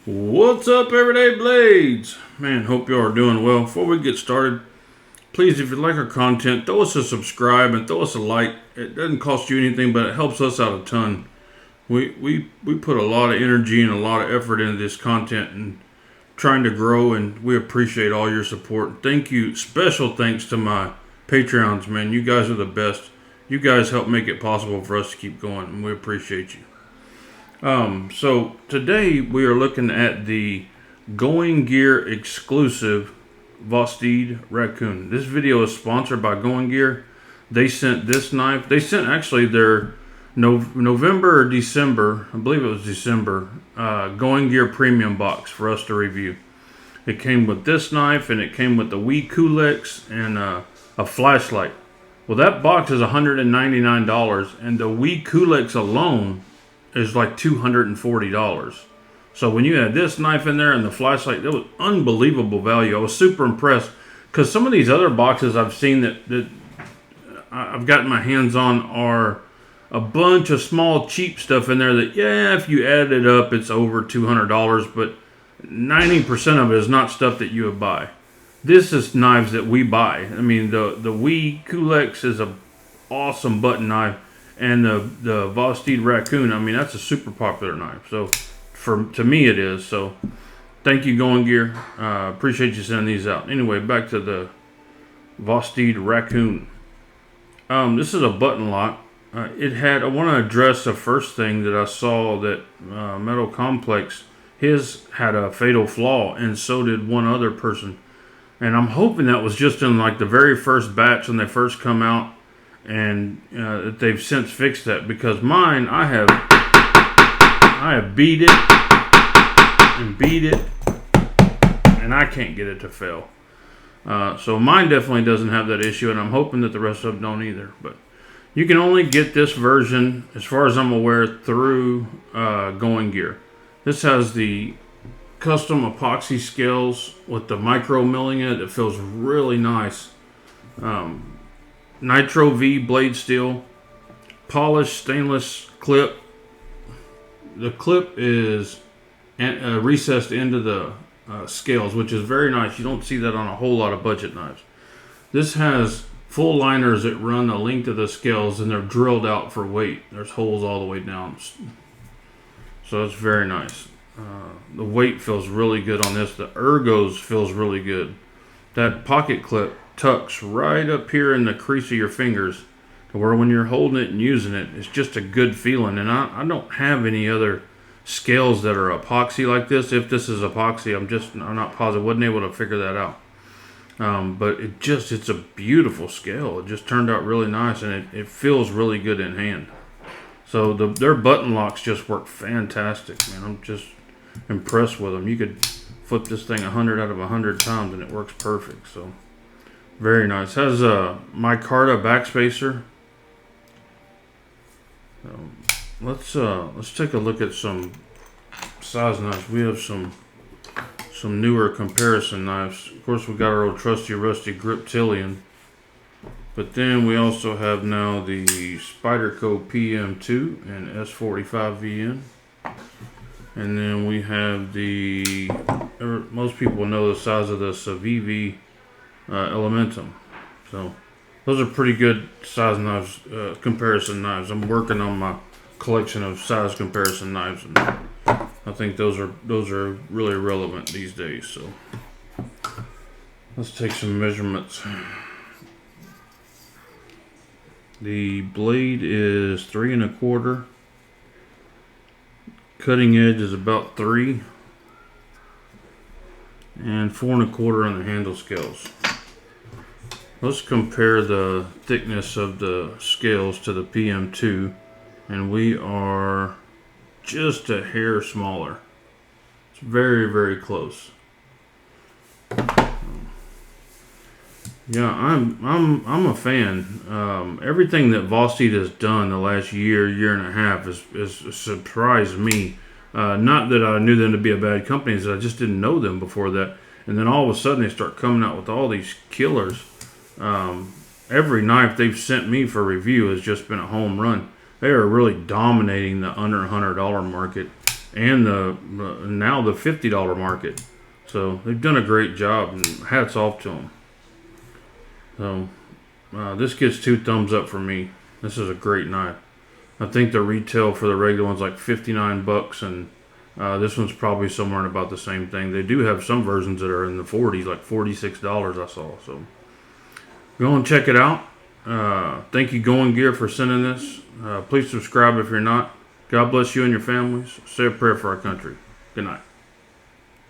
What's up, Everyday Blades? Man, hope you are doing well. Before we get started, please, if you like our content, throw us a subscribe and throw us a like. It doesn't cost you anything, but it helps us out a ton. We put a lot of energy and a lot of effort into this content and trying to grow, and we appreciate all your support. Thank you. Special thanks to my Patreons, man. You guys are the best. You guys help make it possible for us to keep going, and we appreciate you. So today we are looking at the Going Gear exclusive Vosteed Racoon. This video is sponsored by Going Gear. They sent this knife. They sent actually their November or December, I believe it was December, Going Gear premium box for us to review. It came with this knife and it came with the Wii Kulex and a flashlight. Well, that box is $199 and the Wii Kulex alone is like $240. So when you had this knife in there and the flashlight, it was unbelievable value. I was super impressed because some of these other boxes I've seen that I've gotten my hands on are a bunch of small cheap stuff in there that, yeah, if you add it up, it's over $200, but 90% of it is not stuff that you would buy. This is knives that we buy. I mean, the Wii Kulex is a awesome button knife. And the Vosteed Racoon, I mean, that's a super popular knife. So, to me, it is. So, thank you, Going Gear. Appreciate you sending these out. Anyway, back to the Vosteed Racoon. This is a button lock. I want to address the first thing that I saw that Metal Complex, his had a fatal flaw, and so did one other person. And I'm hoping that was just in like the very first batch when they first come out. And they've since fixed that, because mine, I have beat it and beat it and I can't get it to fail. So mine definitely doesn't have that issue, and I'm hoping that the rest of them don't either. But you can only get this version, as far as I'm aware, through Going Gear. This has the custom epoxy scales with the micro milling in it. It feels really nice. Nitro V blade steel, polished stainless clip. The clip is recessed into the scales, which is very nice. You don't see that on a whole lot of budget knives. This has full liners that run the length of the scales, and they're drilled out for weight. There's holes all the way down, so it's very nice. The weight feels really good on this. The ergos feels really good. That pocket clip tucks right up here in the crease of your fingers, to where when you're holding it and using it, it's just a good feeling. And I don't have any other scales that are epoxy like this. If this is epoxy, I'm not positive. Wasn't able to figure that out. But it's a beautiful scale. It just turned out really nice, and it feels really good in hand. So their button locks just work fantastic, man. I'm just impressed with them. You could flip this thing 100 out of 100 times and it works perfect. So very nice. Has a micarta backspacer. Let's take a look at some size knives. We have some newer comparison knives. Of course, we got our old trusty rusty Griptilian, but then we also have now the Spyderco PM2 and S45 VN, and then we have most people know the size of the Civivi Elementum. So those are pretty good size knives, comparison knives. I'm working on my collection of size comparison knives, and I think those are really relevant these days. So let's take some measurements. The blade is 3 1/4. Cutting edge is about 3, and 4 1/4 on the handle scales. Let's compare the thickness of the scales to the PM2, and we are just a hair smaller. It's very, very close. Yeah, I'm a fan. Everything that Vosteed has done the last year and a half has surprised me. Not that I knew them to be a bad company, is that I just didn't know them before that. And then all of a sudden they start coming out with all these killers. Every knife they've sent me for review has just been a home run. They are really dominating the under $100 market. and now the $50 market. So they've done a great job, and hats off to them. So this gets 2 thumbs up for me. This is a great knife. I think the retail for the regular one's like $59, and this one's probably somewhere in about the same thing. They do have some versions that are in the 40s, like $46 I saw. So go and check it out. Thank you, Going Gear, for sending this. Please subscribe if you're not. God bless you and your families. Say a prayer for our country. Good night.